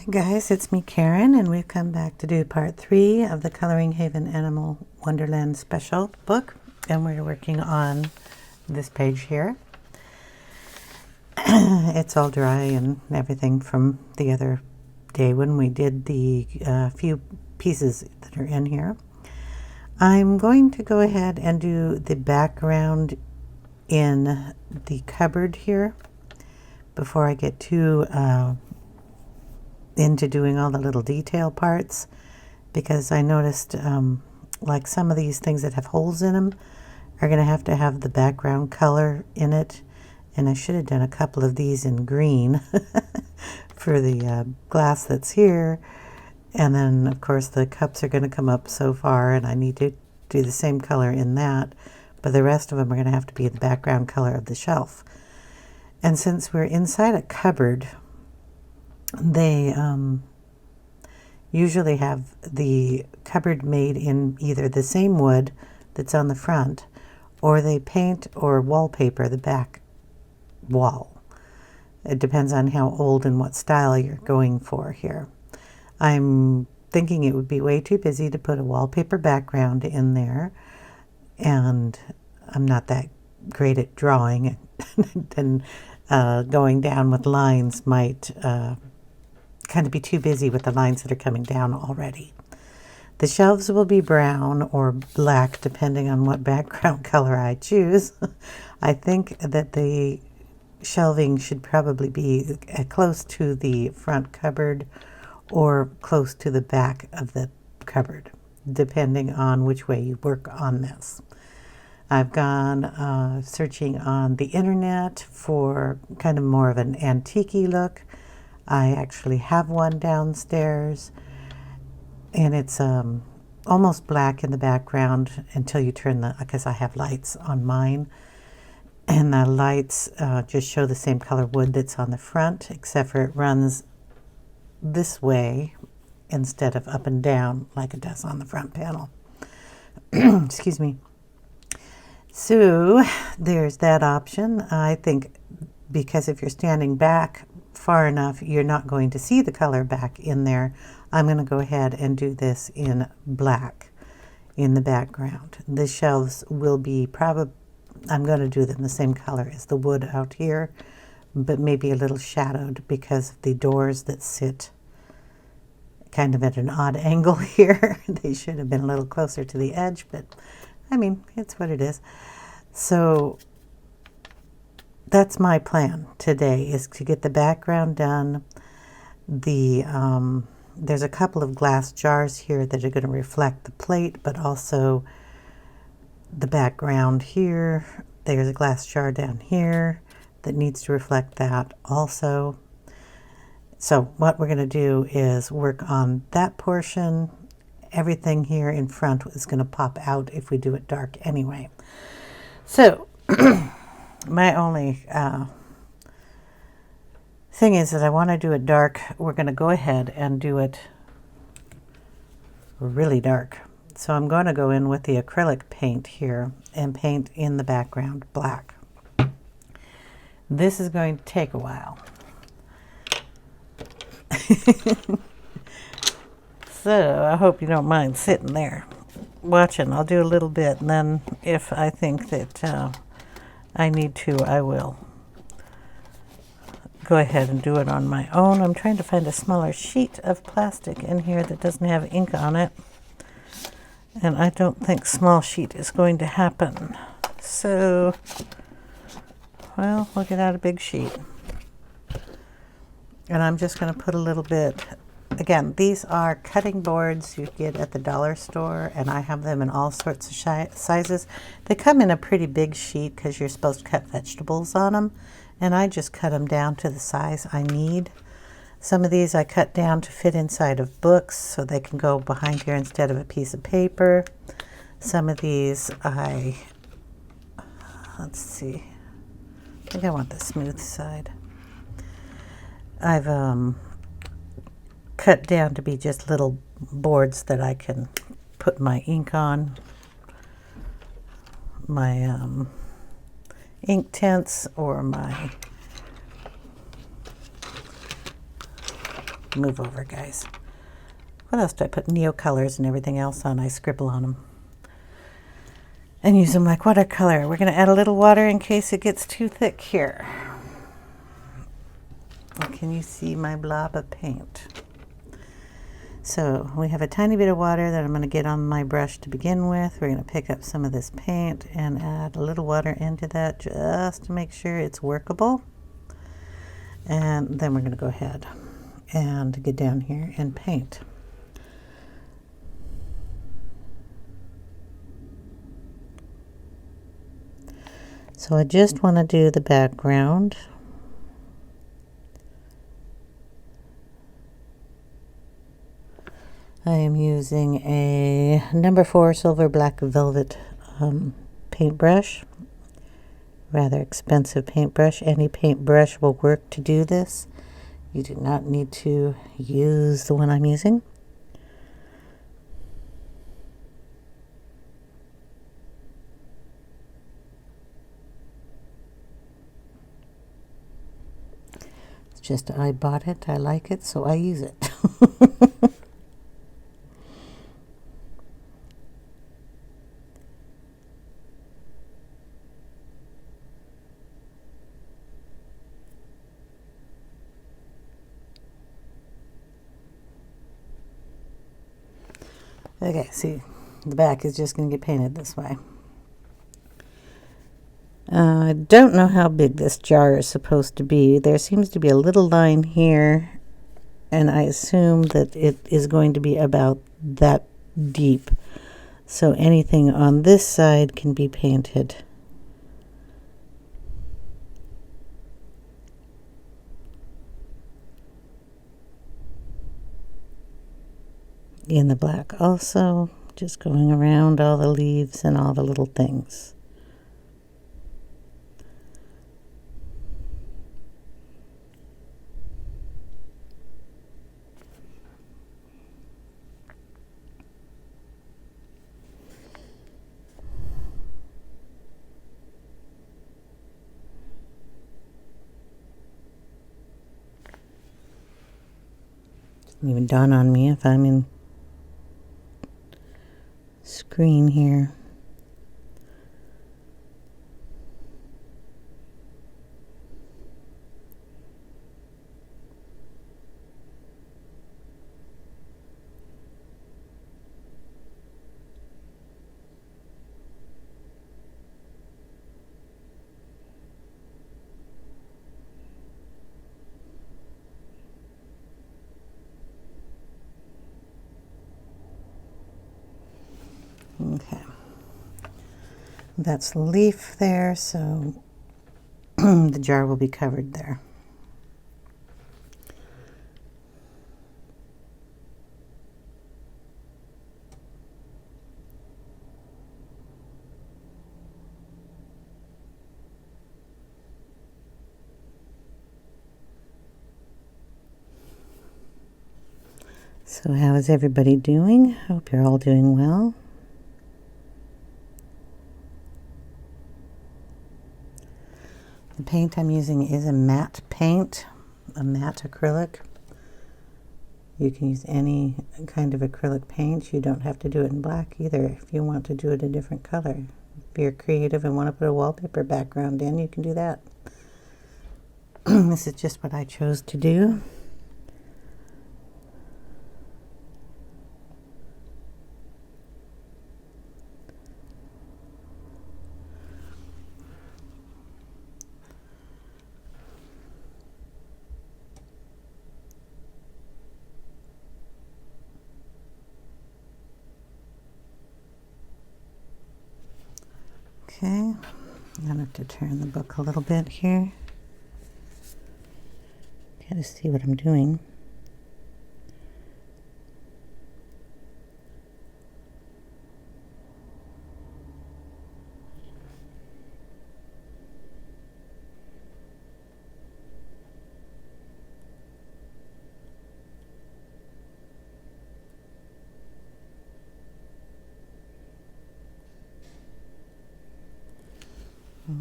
Hey guys, it's me Karen, and we've come back to do part 3 of the Coloring Haven Animal Wonderland special book, and we're working on this page here. It's all dry and everything from the other day when we did the few pieces that are in here. I'm going to go ahead and do the background in the cupboard here before I get too into doing all the little detail parts, because I noticed like some of these things that have holes in them are going to have the background color in it, and I should have done a couple of these in green for the glass that's here, and then of course the cups are going to come up so far and I need to do the same color in that, but the rest of them are going to have to be the background color of the shelf. And since we're inside a cupboard, they usually have the cupboard made in either the same wood that's on the front, or they paint or wallpaper the back wall. It depends on how old and what style you're going for here. I'm thinking it would be way too busy to put a wallpaper background in there, and I'm not that great at drawing, and going down with lines might kind of be too busy with the lines that are coming down already. The shelves will be brown or black depending on what background color I choose. I think that the shelving should probably be close to the front cupboard or close to the back of the cupboard, depending on which way you work on this. I've gone searching on the internet for kind of more of an antique-y look. I actually have one downstairs, and it's almost black in the background until you turn because I have lights on mine, and the lights just show the same color wood that's on the front, except for it runs this way instead of up and down like it does on the front panel. Excuse me. So there's that option. I think because if you're standing back far enough, you're not going to see the color back in there. I'm going to go ahead and do this in black in the background. The shelves will be I'm going to do them the same color as the wood out here, but maybe a little shadowed because of the doors that sit kind of at an odd angle here. They should have been a little closer to the edge, but I mean, it's what it is. So that's my plan today, is to get the background done. There's a couple of glass jars here that are going to reflect the plate, but also the background here. There's a glass jar down here that needs to reflect that also. So what we're going to do is work on that portion. Everything here in front is going to pop out if we do it dark anyway. So my only thing is that I want to do it dark. We're going to go ahead and do it really dark. So I'm going to go in with the acrylic paint here and paint in the background black. This is going to take a while. So I hope you don't mind sitting there watching. I'll do a little bit, and then if I think that I need to, I will go ahead and do it on my own. I'm trying to find a smaller sheet of plastic in here that doesn't have ink on it, and I don't think small sheet is going to happen. So, well, we'll get out a big sheet. And I'm just going to put a little bit. Again, these are cutting boards you get at the dollar store, and I have them in all sorts of sizes. They come in a pretty big sheet because you're supposed to cut vegetables on them, and I just cut them down to the size I need. Some of these I cut down to fit inside of books so they can go behind here instead of a piece of paper. Some of these let's see, I think I want the smooth side. I've cut down to be just little boards that I can put my ink on. My Inktense or my move over, guys. What else do I put? Neo colors and everything else on. I scribble on them and use them like watercolor. We're going to add a little water in case it gets too thick here. Can you see my blob of paint? So we have a tiny bit of water that I'm going to get on my brush to begin with. We're going to pick up some of this paint and add a little water into that just to make sure it's workable. And then we're going to go ahead and get down here and paint. So I just want to do the background. I am using a number 4 silver black velvet paintbrush. Rather expensive paintbrush. Any paintbrush will work to do this. You do not need to use the one I'm using. It's just I bought it, I like it, so I use it. Okay, see, the back is just going to get painted this way. I don't know how big this jar is supposed to be. There seems to be a little line here, and I assume that it is going to be about that deep. So anything on this side can be painted. In the black also, just going around all the leaves and all the little things. Doesn't even dawn on me if I'm in screen here. Okay, that's the leaf there, so the jar will be covered there. So how is everybody doing? Hope you're all doing well. The paint I'm using is a matte paint, a matte acrylic. You can use any kind of acrylic paint. You don't have to do it in black either if you want to do it a different color. If you're creative and want to put a wallpaper background in, you can do that. This is just what I chose to do. Okay, I'm going to have to turn the book a little bit here. Got to see what I'm doing.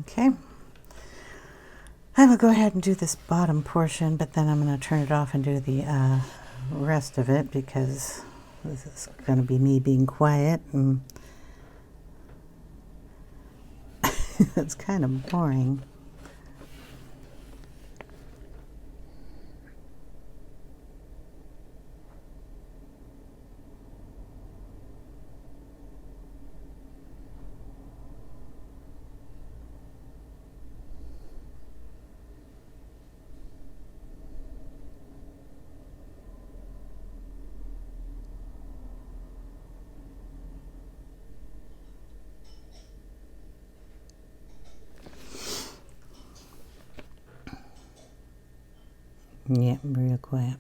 Okay, I will go ahead and do this bottom portion, but then I'm going to turn it off and do the rest of it because this is going to be me being quiet, and it's kind of boring. Yeah, real quiet.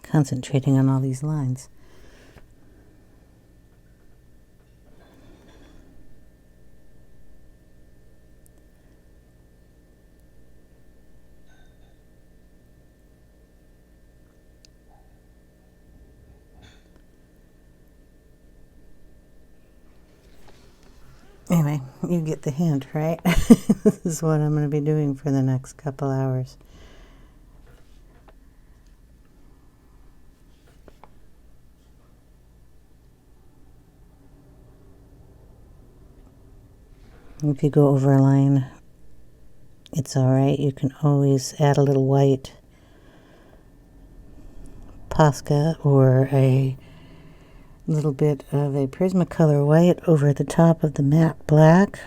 Concentrating on all these lines. Anyway, you get the hint, right? This is what I'm going to be doing for the next couple hours. If you go over a line, it's alright. You can always add a little white Posca or a little bit of a Prismacolor white over the top of the matte black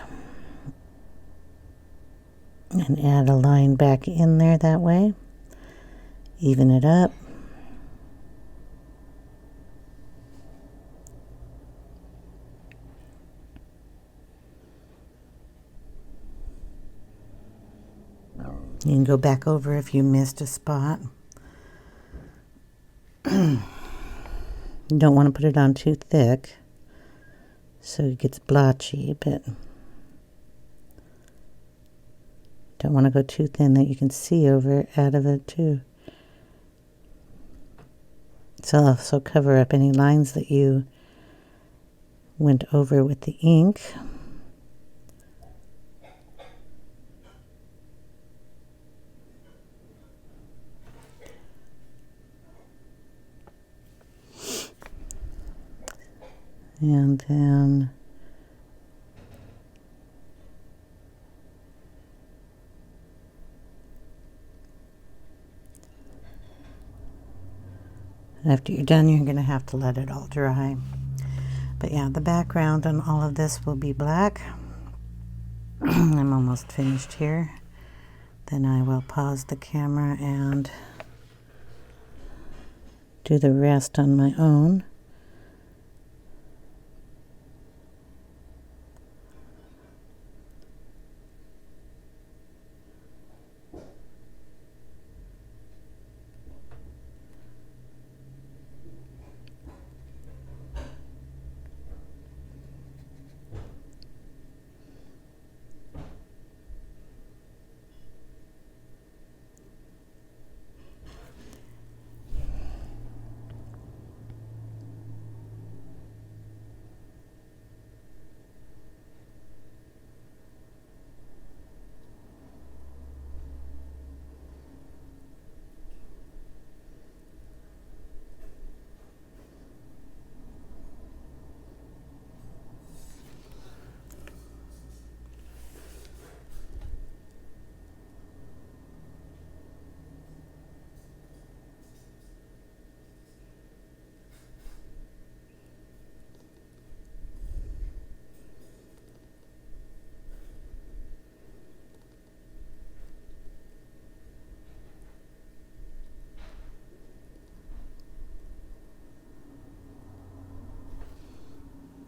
and add a line back in there that way. Even it up. You can go back over if you missed a spot. You don't want to put it on too thick so it gets blotchy, but don't want to go too thin that you can see over out of it too. So also cover up any lines that you went over with the ink. And then after you're done, you're going to have to let it all dry. But yeah, the background on all of this will be black. I'm almost finished here. Then I will pause the camera and do the rest on my own.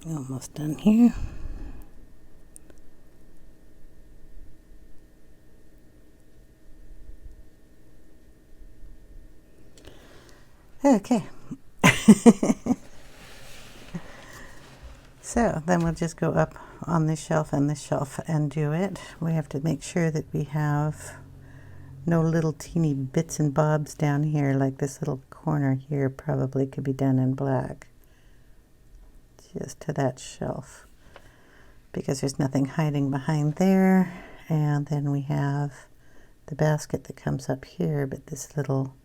Almost done here. Okay. So then we'll just go up on this shelf and this shelf and do it. We have to make sure that we have no little teeny bits and bobs down here, like this little corner here probably could be done in black. just to that shelf, because there's nothing hiding behind there. And then we have the basket that comes up here, but this little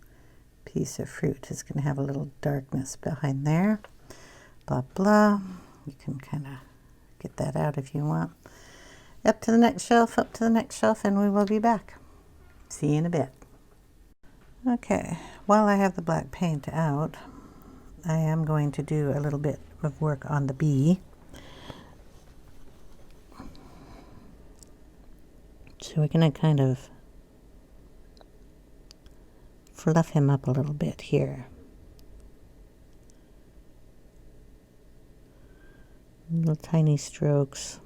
piece of fruit is going to have a little darkness behind there. Blah, blah. You can kind of get that out if you want. Up to the next shelf, up to the next shelf, and we will be back. See you in a bit. Okay, while I have the black paint out, I am going to do a little bit of work on the bee. So we're going to kind of fluff him up a little bit here. Little tiny strokes.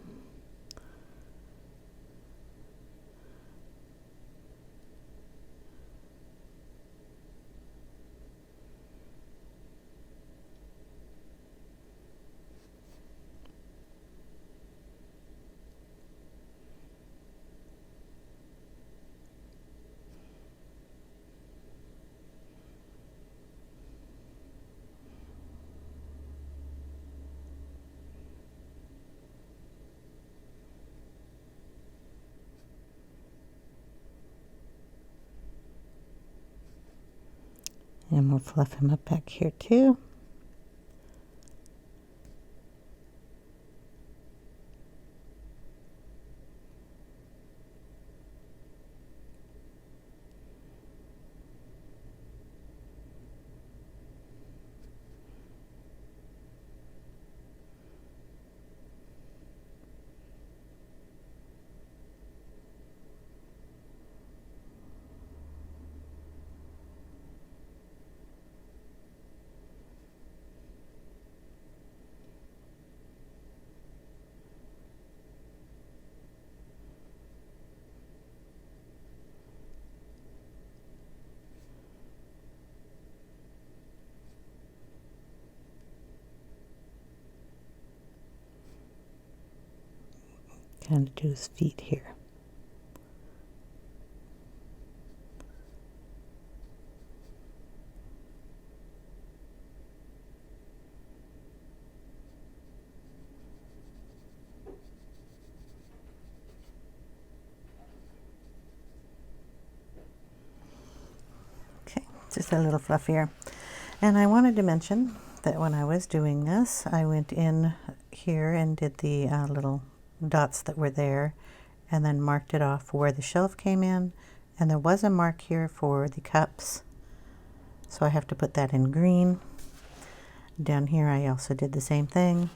And we'll fluff him up back here too. Kind of do his feet here. Okay, just a little fluffier. And I wanted to mention that when I was doing this, I went in here and did the little dots that were there, and then marked it off where the shelf came in, and there was a mark here for the cups, so I have to put that in green. Down here I also did the same thing,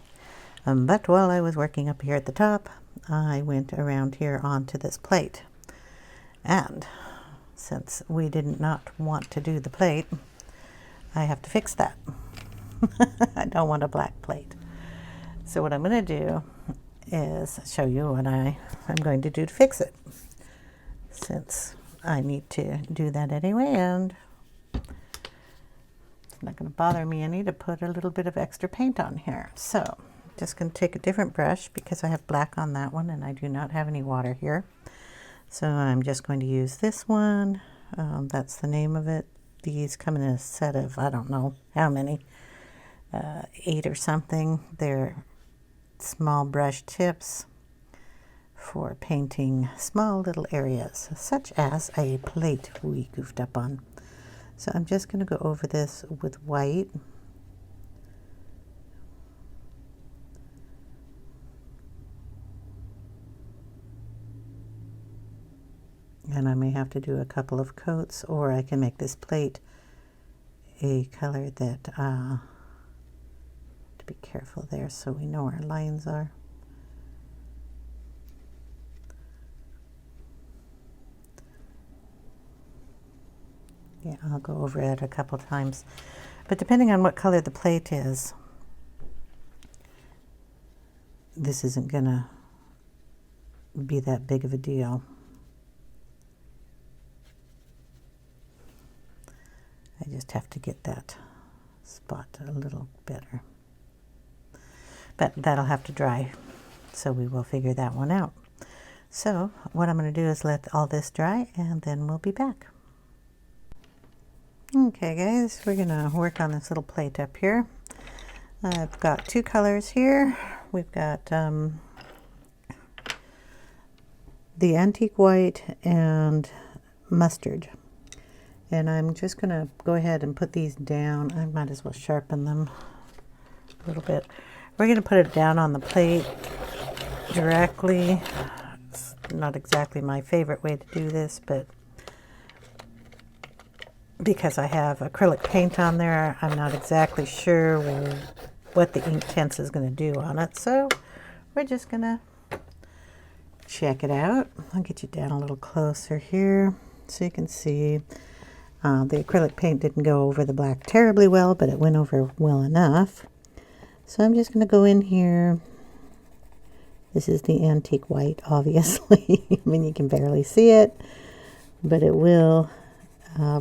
but while I was working up here at the top, I went around here onto this plate, and since we did not want to do the plate, I have to fix that. I don't want a black plate. So what I'm going to do is show you what I'm going to do to fix it, since I need to do that anyway, and it's not going to bother me any to put a little bit of extra paint on here. So just going to take a different brush, because I have black on that one and I do not have any water here, so I'm just going to use this one. That's the name of it. These come in a set of, I don't know how many, 8 or something. They're small brush tips for painting small little areas, such as a plate we goofed up on. So I'm just going to go over this with white. And I may have to do a couple of coats, or I can make this plate a color that, to be careful there so we know where our lines are. Yeah, I'll go over it a couple times. But depending on what color the plate is, this isn't gonna be that big of a deal. I just have to get that spot a little better. But that'll have to dry, so we will figure that one out. So what I'm going to do is let all this dry, and then we'll be back. Okay guys, we're going to work on this little plate up here. I've got two colors here. We've got the antique white and mustard. And I'm just going to go ahead and put these down. I might as well sharpen them a little bit. We're going to put it down on the plate directly. It's not exactly my favorite way to do this, but because I have acrylic paint on there, I'm not exactly sure what the Inktense is going to do on it. So we're just going to check it out. I'll get you down a little closer here so you can see. The acrylic paint didn't go over the black terribly well, but it went over well enough. So I'm just going to go in here. This is the antique white, obviously. I mean, you can barely see it, but it will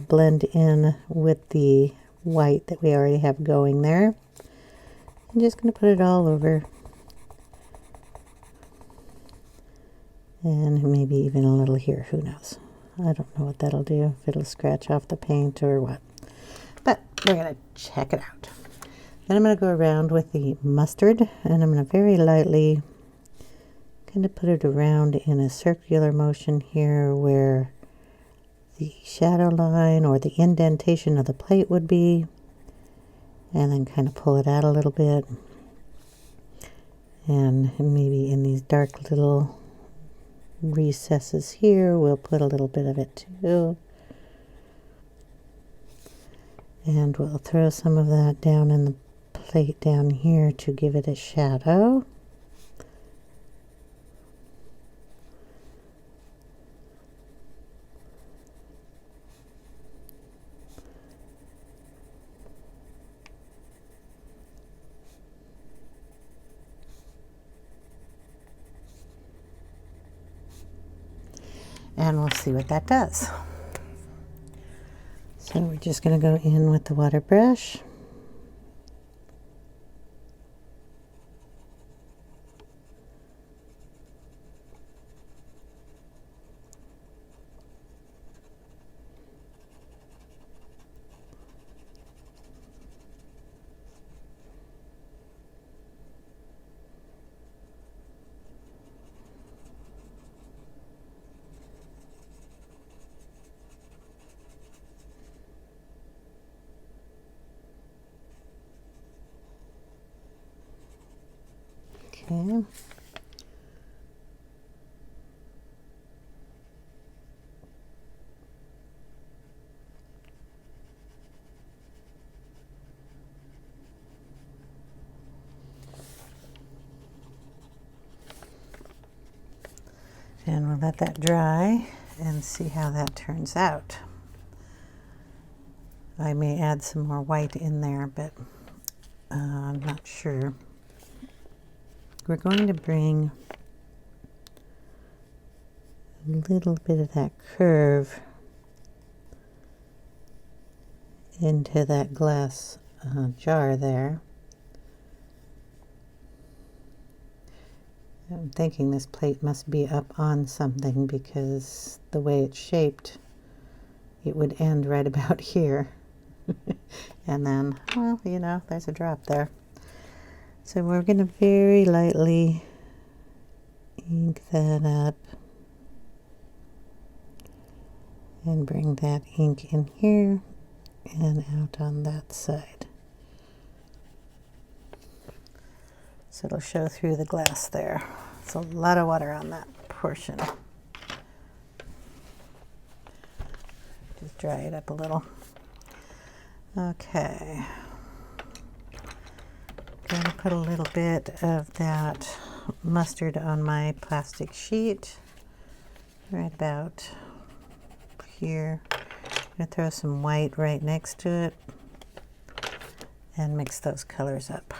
blend in with the white that we already have going there. I'm just going to put it all over. And maybe even a little here, who knows. I don't know what that'll do, if it'll scratch off the paint or what. But we're going to check it out. Then I'm going to go around with the mustard, and I'm going to very lightly kind of put it around in a circular motion here where the shadow line or the indentation of the plate would be, and then kind of pull it out a little bit. And maybe in these dark little recesses here, we'll put a little bit of it too. And we'll throw some of that down in the plate down here to give it a shadow. And we'll see what that does. So we're just going to go in with the water brush. Okay. And we'll let that dry and see how that turns out. I may add some more white in there, but I'm not sure. We're going to bring a little bit of that curve into that glass jar there. I'm thinking this plate must be up on something because the way it's shaped, it would end right about here. And then, well, you know, there's a drop there. So we're going to very lightly ink that up and bring that ink in here and out on that side. So it'll show through the glass there. It's a lot of water on that portion. Just dry it up a little. Okay. Going to put a little bit of that mustard on my plastic sheet, right about here. I'm going to throw some white right next to it and mix those colors up.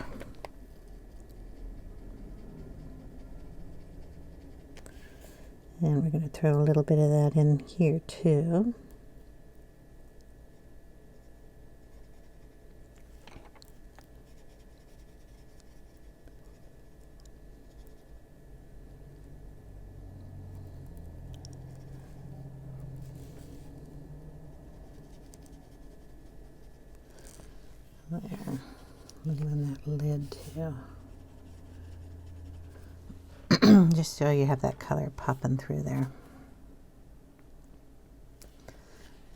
And we're going to throw a little bit of that in here too. There. little in that lid too. Just so you have that color popping through there.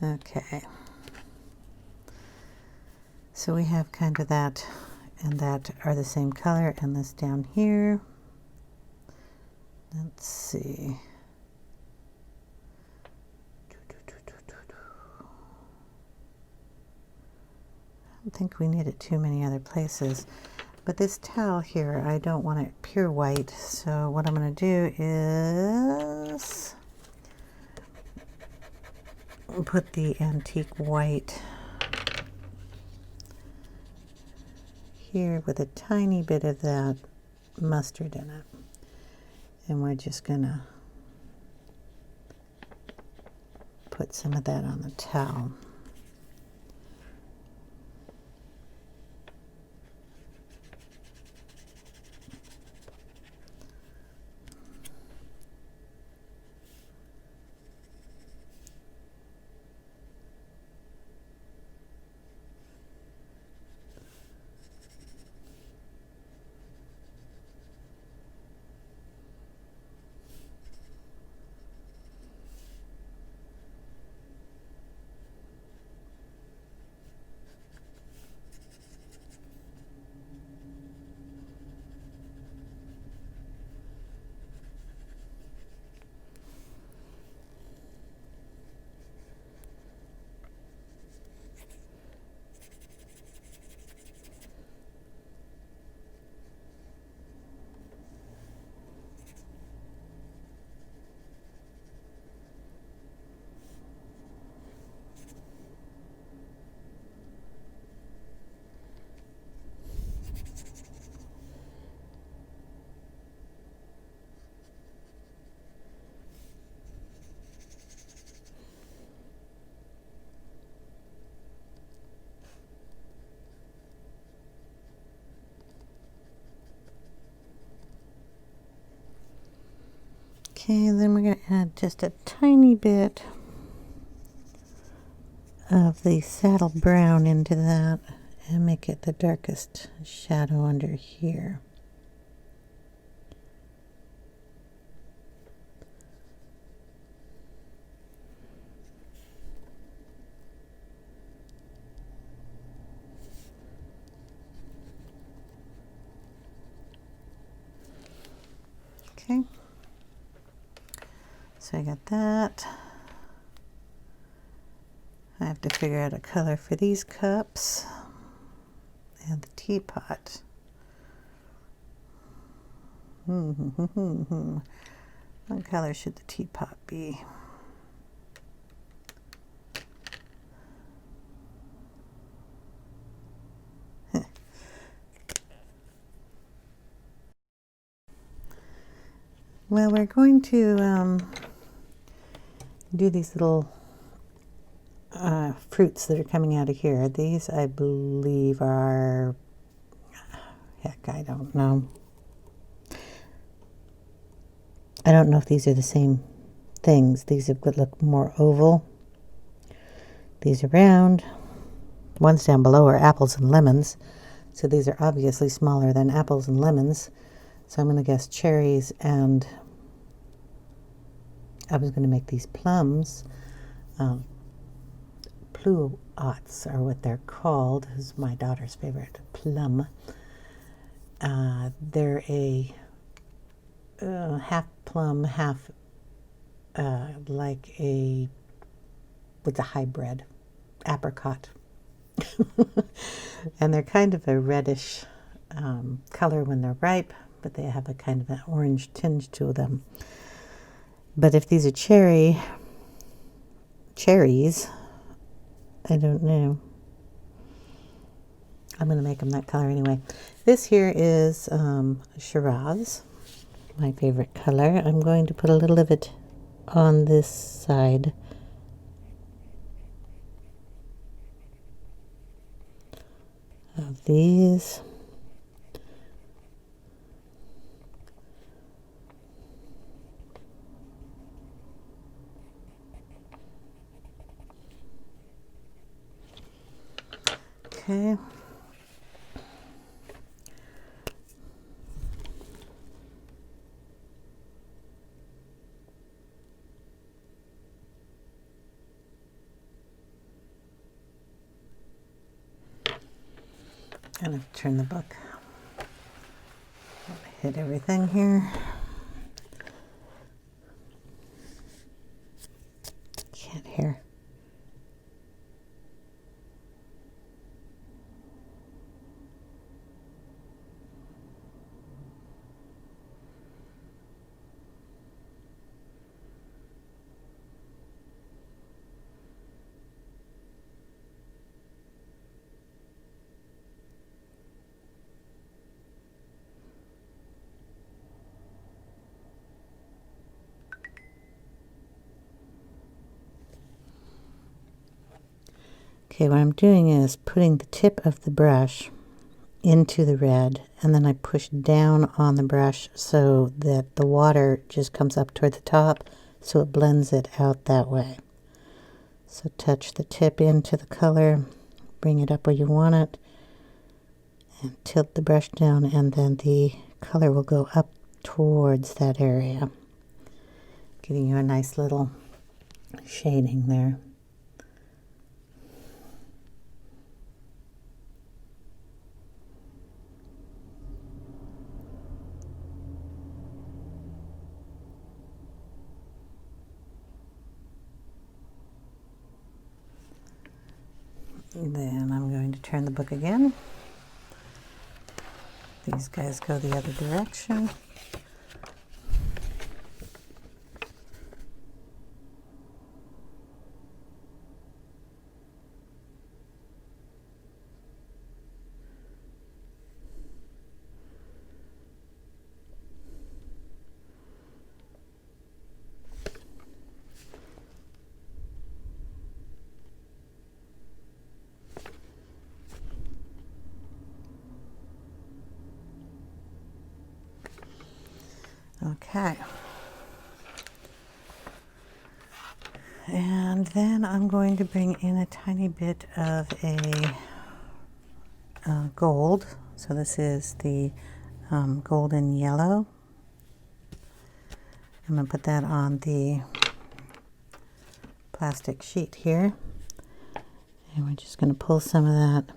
Okay. So we have kind of that and that are the same color, and this down here. Let's see. I don't think we need it too many other places. But this towel here, I don't want it pure white, so what I'm going to do is put the antique white here with a tiny bit of that mustard in it. And we're just going to put some of that on the towel. Okay, then we're going to add just a tiny bit of the saddle brown into that and make it the darkest shadow under here. Okay. So I got that. I have to figure out a color for these cups and the teapot. What color should the teapot be? Well, we're going to do these little fruits that are coming out of here. These, I believe, are, heck, I don't know. I don't know if these are the same things. These look more oval. These are round. Ones down below are apples and lemons. So these are obviously smaller than apples and lemons. So I'm going to guess cherries, and I was going to make these plums. Pluots are what they're called. This is my daughter's favorite, plum. They're a half plum, half like a, with a hybrid, apricot. And they're kind of a reddish color when they're ripe, but they have a kind of an orange tinge to them. But if these are cherries, I don't know. I'm going to make them that color anyway. This here is Shiraz, my favorite color. I'm going to put a little of it on this side. Of these. Okay. gonna turn the book. Hit everything here. Cat hair. Okay, what I'm doing is putting the tip of the brush into the red, and then I push down on the brush so that the water just comes up toward the top, so it blends it out that way. So touch the tip into the color, bring it up where you want it, and tilt the brush down, and then the color will go up towards that area, giving you a nice little shading there. Then I'm going to turn the book again. These guys go the other direction. Okay. And then I'm going to bring in a tiny bit of a gold. So this is the golden yellow. I'm going to put that on the plastic sheet here. And we're just going to pull some of that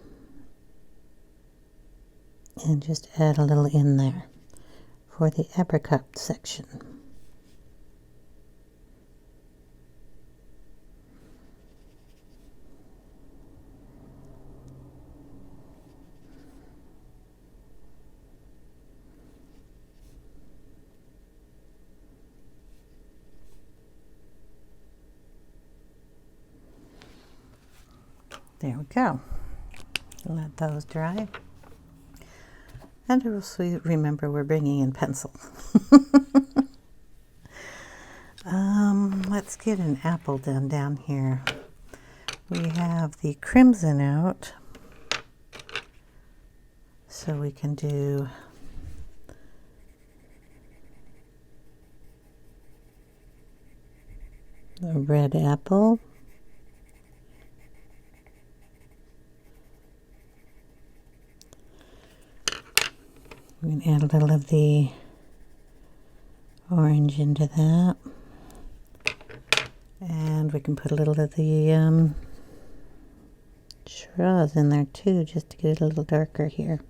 and just add a little in there for the apricot section. There we go. Let those dry. And also remember we're bringing in pencil. Let's get an apple done down here. We have the crimson out, so we can do a red apple. We can add a little of the orange into that. And we can put a little of the straws in there too, just to get it a little darker here.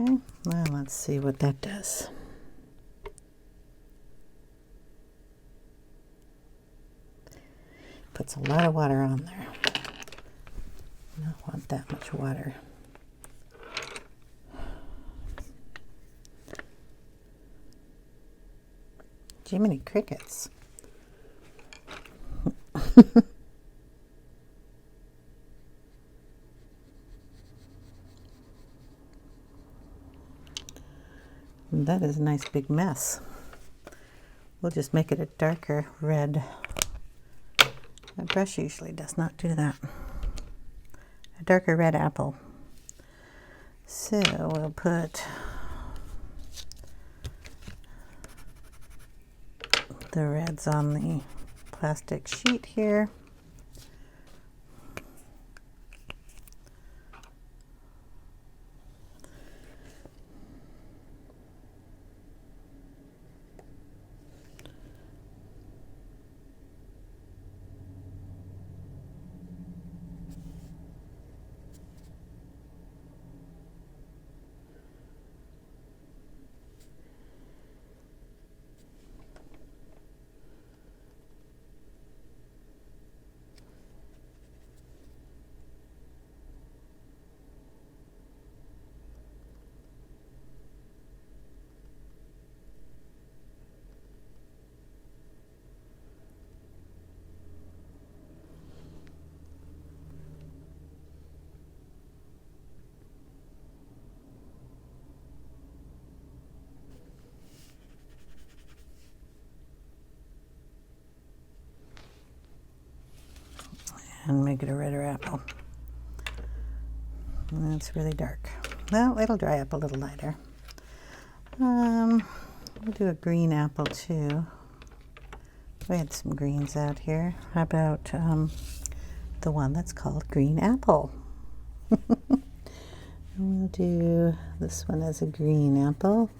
Okay, well, let's see what that does. Puts a lot of water on there. I don't want that much water. Jiminy crickets. That is a nice big mess. We'll just make it a darker red. My brush usually does not do that. A darker red apple. So we'll put the reds on the plastic sheet here. and make it a redder apple. And that's really dark. Well, it'll dry up a little lighter. We'll do a green apple too. We had some greens out here. How about the one that's called Green Apple? We'll do this one as a green apple.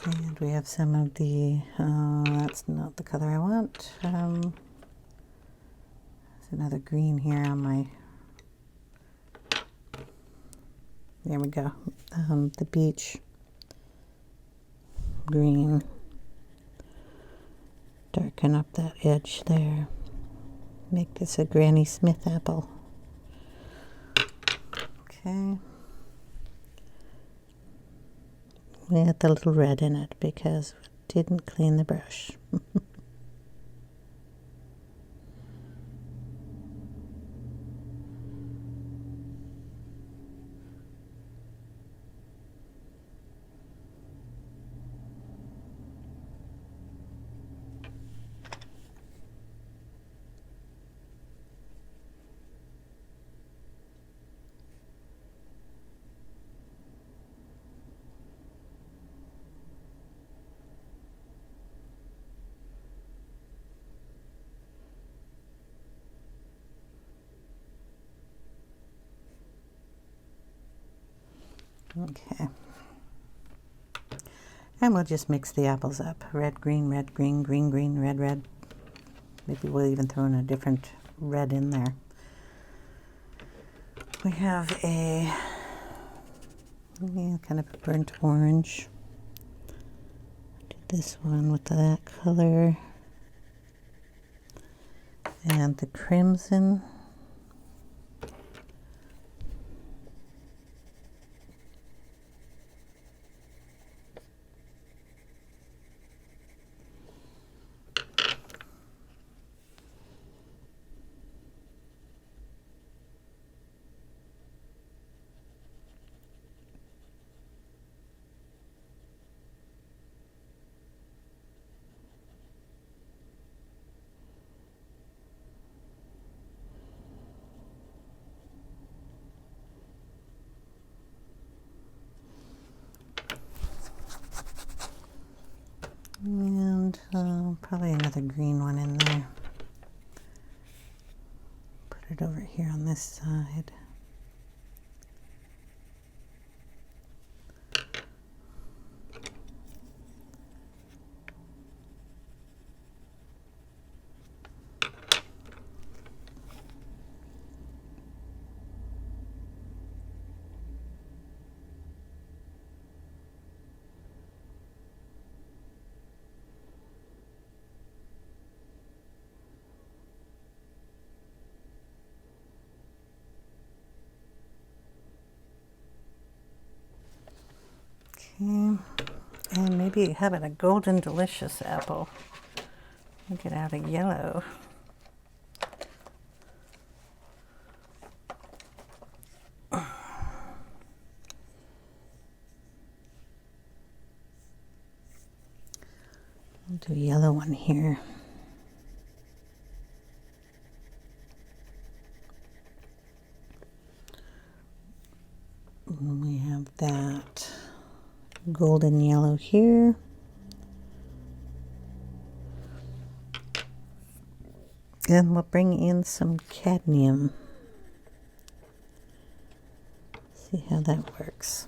And we have some of the, that's not the color I want. There's another green here on my, there we go, the Beech Green. Darken up that edge there. Make this a Granny Smith apple. Okay. With a little red in it because we didn't clean the brush. Okay. And we'll just mix the apples up. Red, green, green, green, red, red. Maybe we'll even throw in a different red in there. We have a kind of a burnt orange. Did this one with that color. And the crimson. And probably another green one in there. Put it over here on this side. Okay, and maybe having a golden delicious apple. We'll get out a yellow. I'll do a yellow one here. And we have that golden yellow here. And we'll bring in some cadmium. See how that works.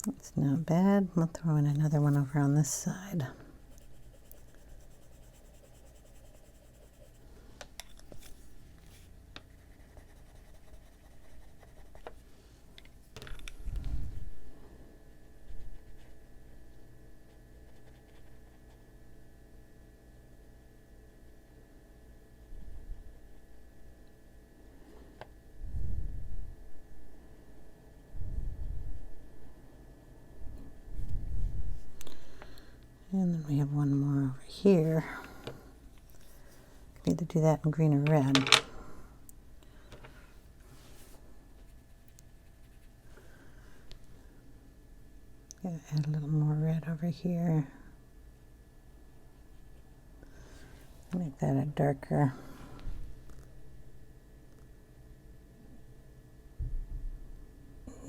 It's not bad. We'll throw in another one over on this side. we have one more over here. Either do that in green or red. Gotta add a little more red over here. Make that a darker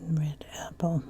red apple.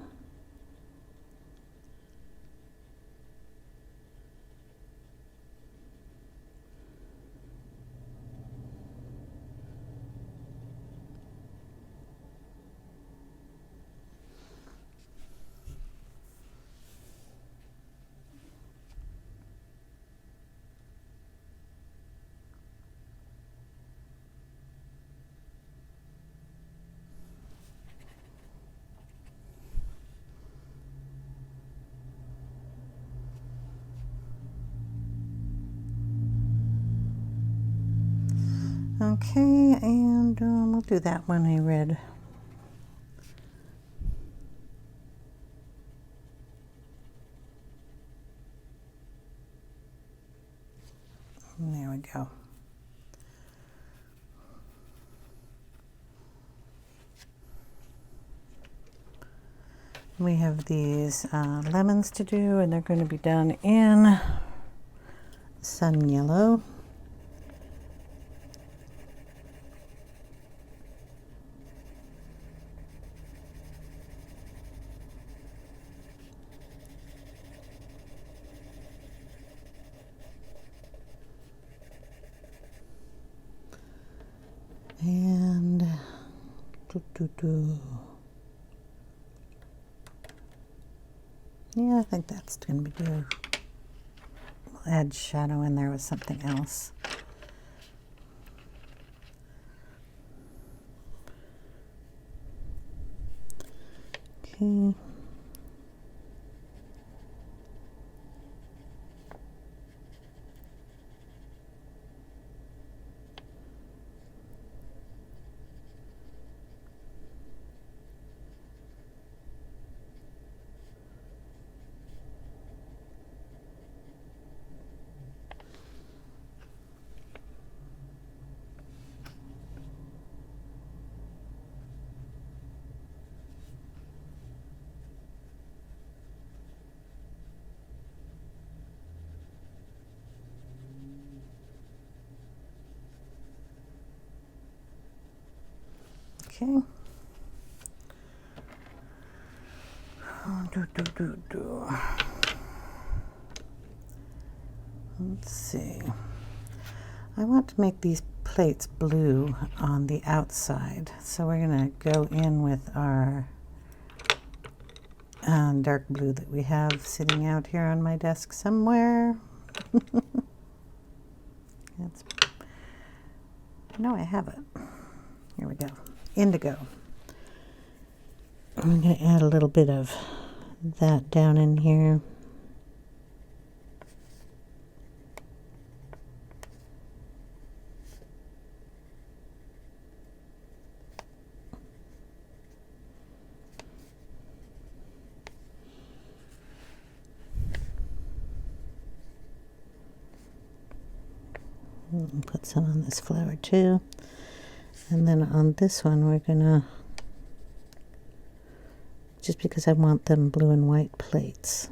Okay, and we'll do that one a red. There we go. We have these lemons to do, and they're going to be done in sun yellow. And yeah, I think that's going to be good. We'll add shadow in there with something else. Okay. Okay. Let's see. I want to make these plates blue on the outside, so we're going to go in with our dark blue that we have sitting out here on my desk somewhere. That's, no, I have it. Here we go. Indigo. I'm going to add a little bit of that down in here. Put some on this flower too. And then on this one we're gonna, just because I want them blue and white plates.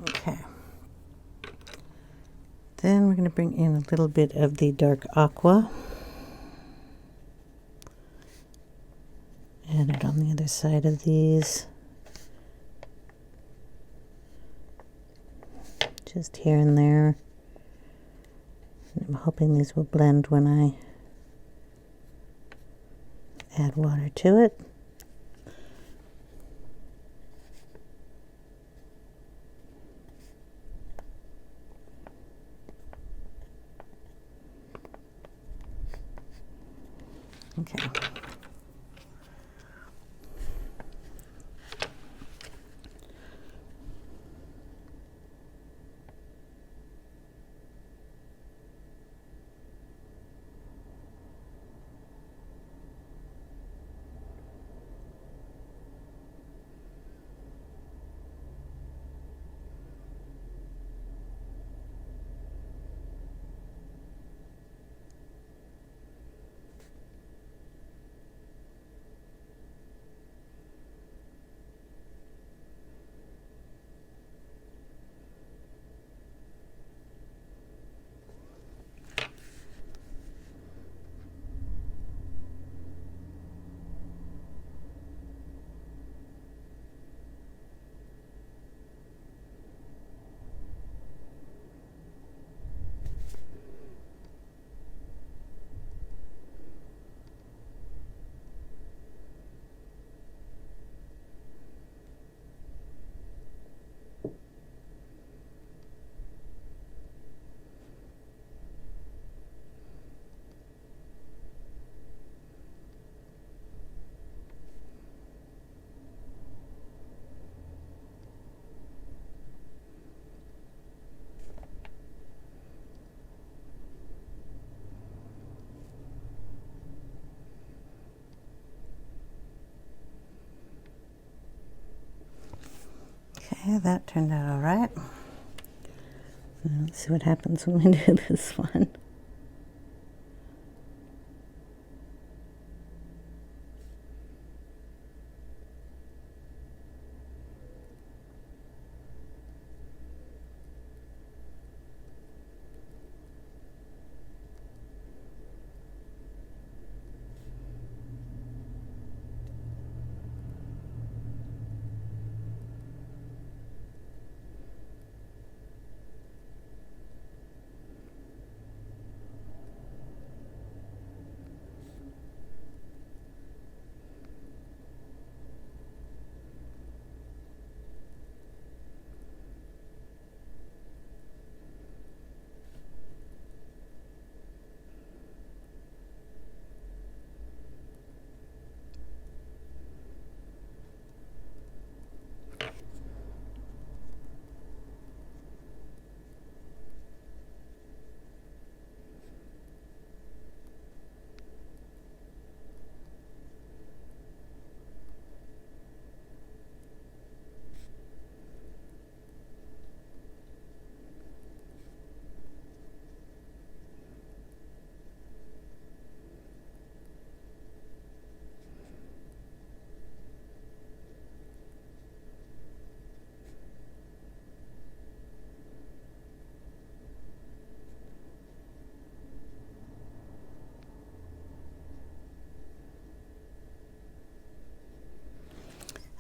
Okay. Then we're going to bring in a little bit of the dark aqua. Add it on the other side of these. Just here and there. And I'm hoping these will blend when I add water to it. Okay. Okay, that turned out all right. Now let's see what happens when we do this one.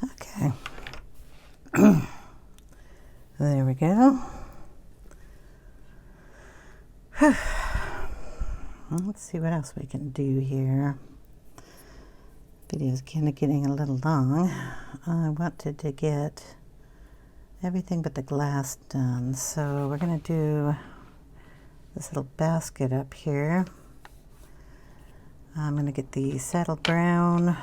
Okay. There we go. Let's see what else we can do here. Video's kind of getting a little long. I wanted to get everything but the glass done, so we're going to do this little basket up here. I'm going to get the saddle brown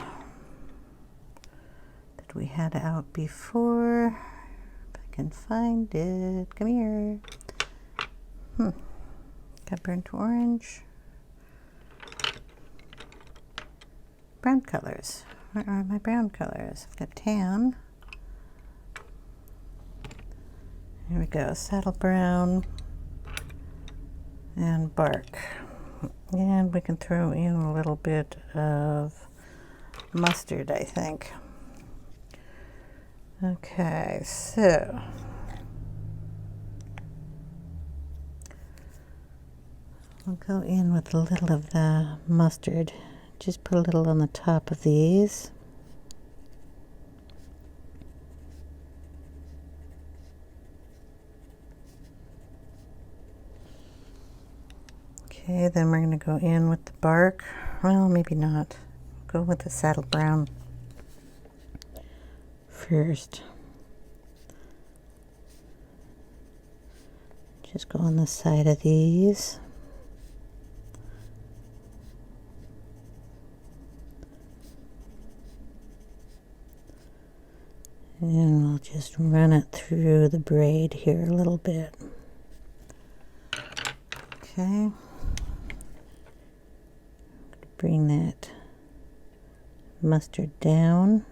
that we had out before. If I can find it. Come here. Got burnt orange. Brown colors. Where are my brown colors? I've got tan. Here we go. Saddle brown and bark. And we can throw in a little bit of mustard, I think. Okay, so we'll go in with a little of the mustard. Just put a little on the top of these. Okay, then we're going to go in with the bark. Well, maybe not. Go with the saddle brown first. Just go on the side of these. And we'll just run it through the braid here a little bit. Okay. Bring that mustard down.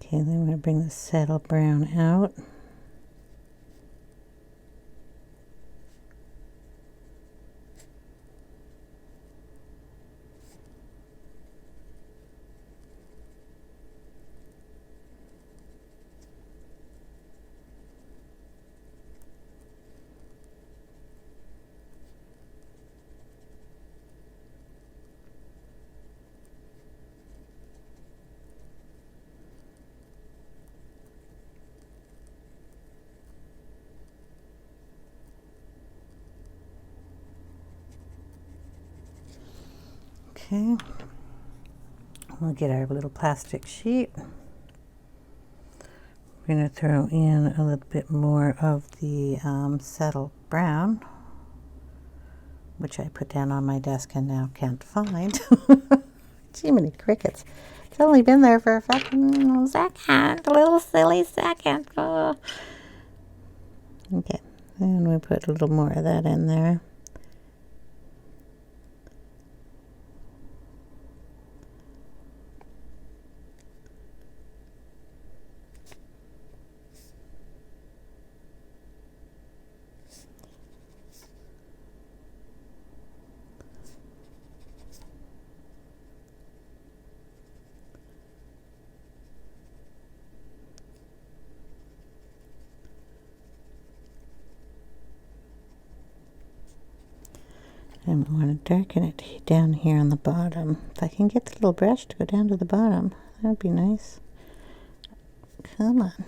Okay, then we're going to bring the saddle brown out. Okay, we'll get our little plastic sheet. We're going to throw in a little bit more of the saddle brown, which I put down on my desk and now can't find. Too many crickets. It's It's only been there for a fucking second. A little silly second. Oh. Okay. And we put a little more of that in there. And we want to darken it down here on the bottom. If I can get the little brush to go down to the bottom, that would be nice. Come on.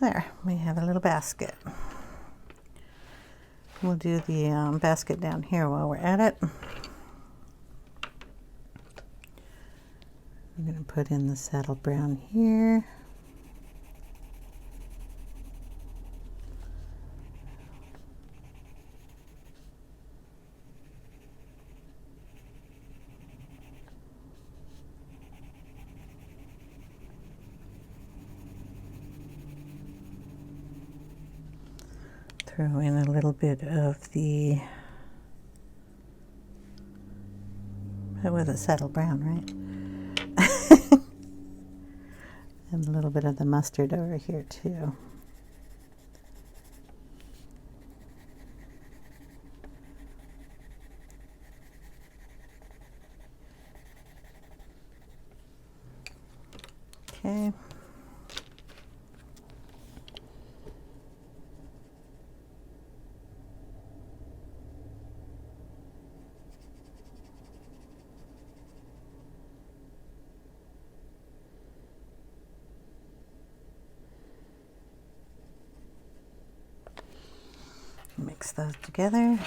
There, we have a little basket. We'll do the basket down here while we're at it. I'm going to put in the saddle brown here. Throw in a little bit of the, that was a saddle brown, right? And a little bit of the mustard over here too. Okay. Mix those together.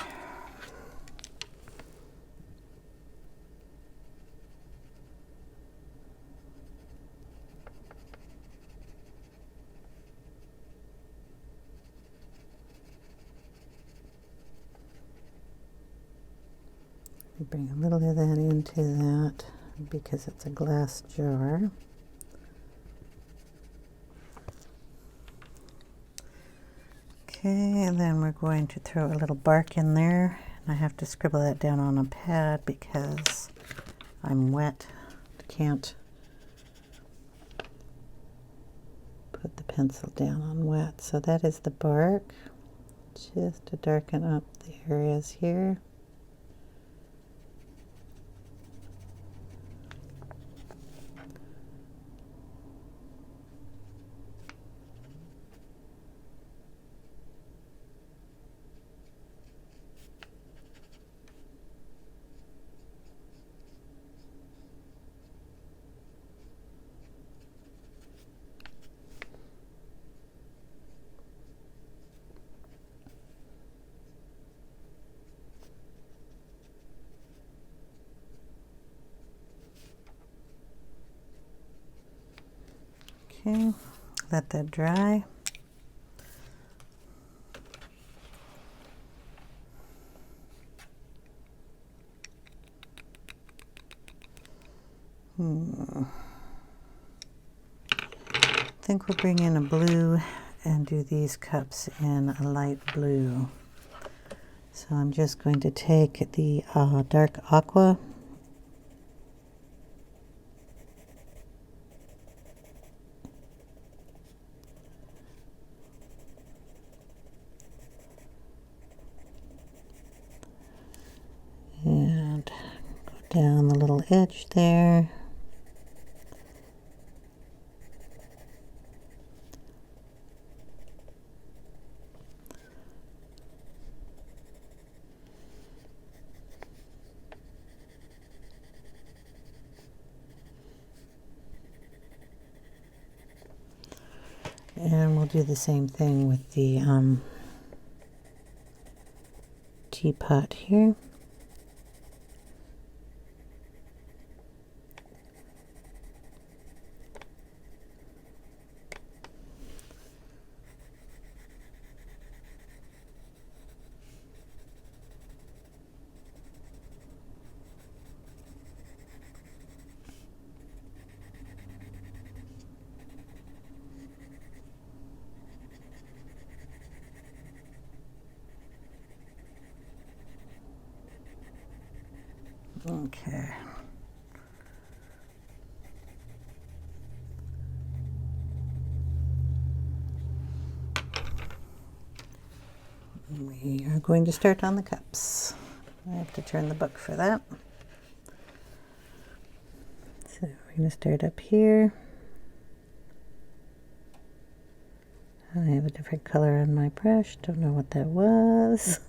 Bring a little of that into that because it's a glass jar. Okay, and then we're going to throw a little bark in there. And I have to scribble that down on a pad because I'm wet. Can't put the pencil down on wet. So that is the bark, just to darken up the areas here. Okay, let that dry. I think we'll bring in a blue and do these cups in a light blue. So I'm just going to take the dark aqua and go down the little edge there. And we'll do the same thing with the teapot here. Okay. We are going to start on the cups. I have to turn the book for that. So we're going to start up here. I have a different color on my brush. Don't know what that was.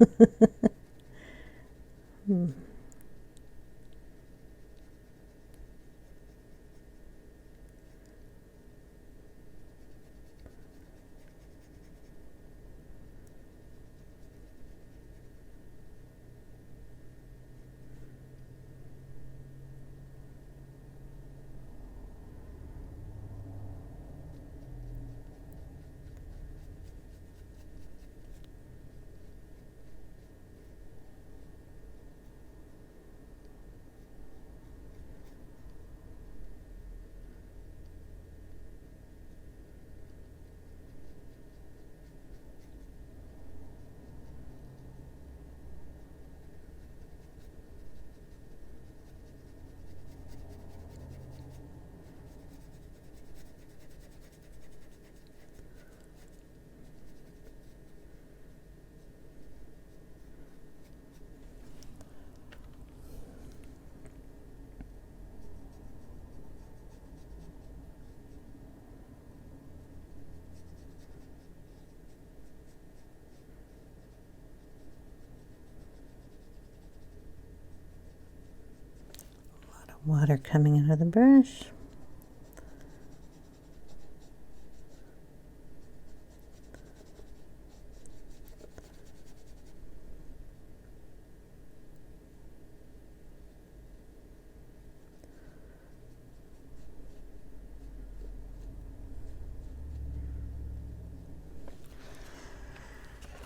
Water coming out of the brush.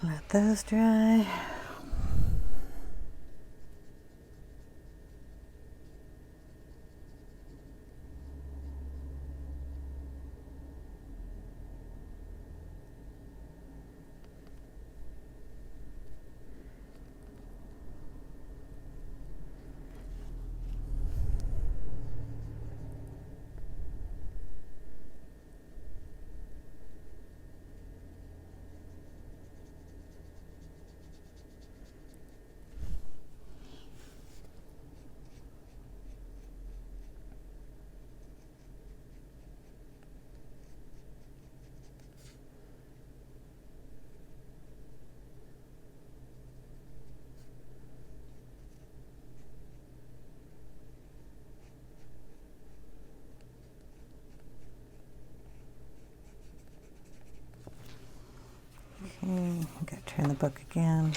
Let those dry. Okay, I've got to turn the book again.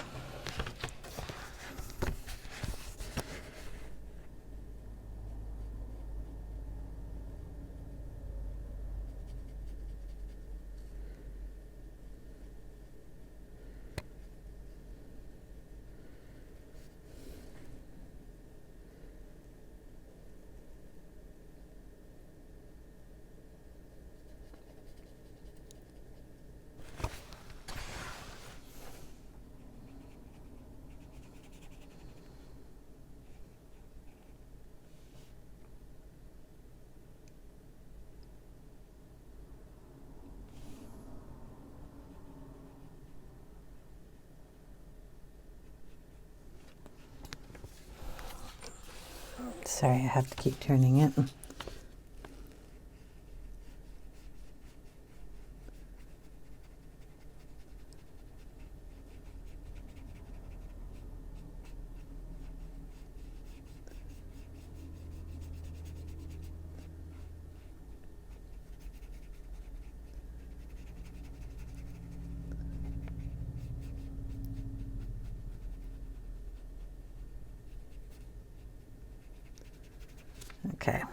Sorry, I have to keep turning it. Okay.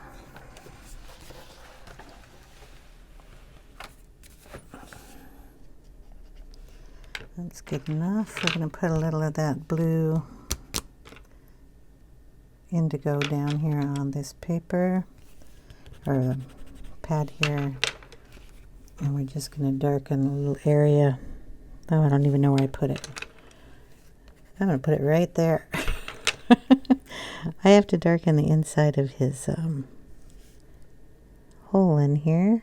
That's good enough. We're going to put a little of that blue indigo down here on this paper, or the pad here. And we're just going to darken a little area. Oh, I don't even know where I put it. I'm going to put it right there. I have to darken the inside of his hole in here.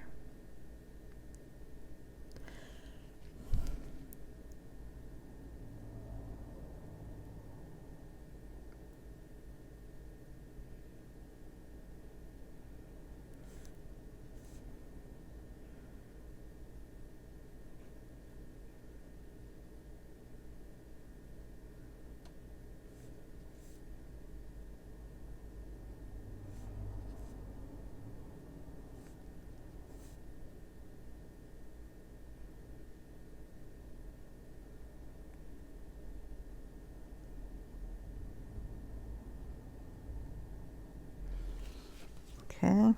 Okay.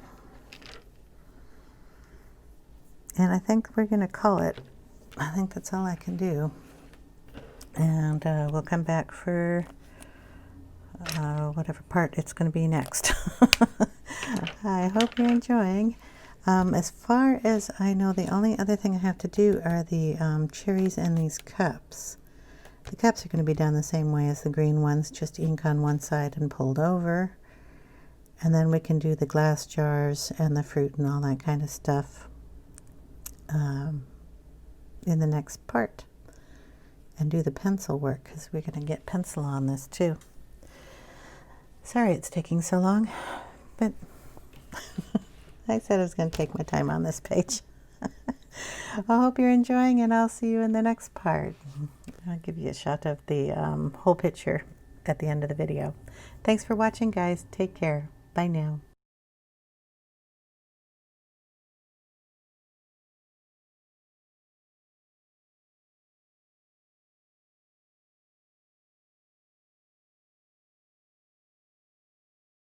And I think we're going to call it. I think that's all I can do. And we'll come back for whatever part it's going to be next. I hope you're enjoying. As far as I know, the only other thing I have to do are the cherries and these cups. The cups are going to be done the same way as the green ones, just ink on one side and pulled over. And then we can do the glass jars and the fruit and all that kind of stuff in the next part. And do the pencil work, because we're going to get pencil on this too. Sorry it's taking so long, but I said I was going to take my time on this page. I hope you're enjoying, and I'll see you in the next part. I'll give you a shot of the whole picture at the end of the video. Thanks for watching, guys. Take care. Bye now.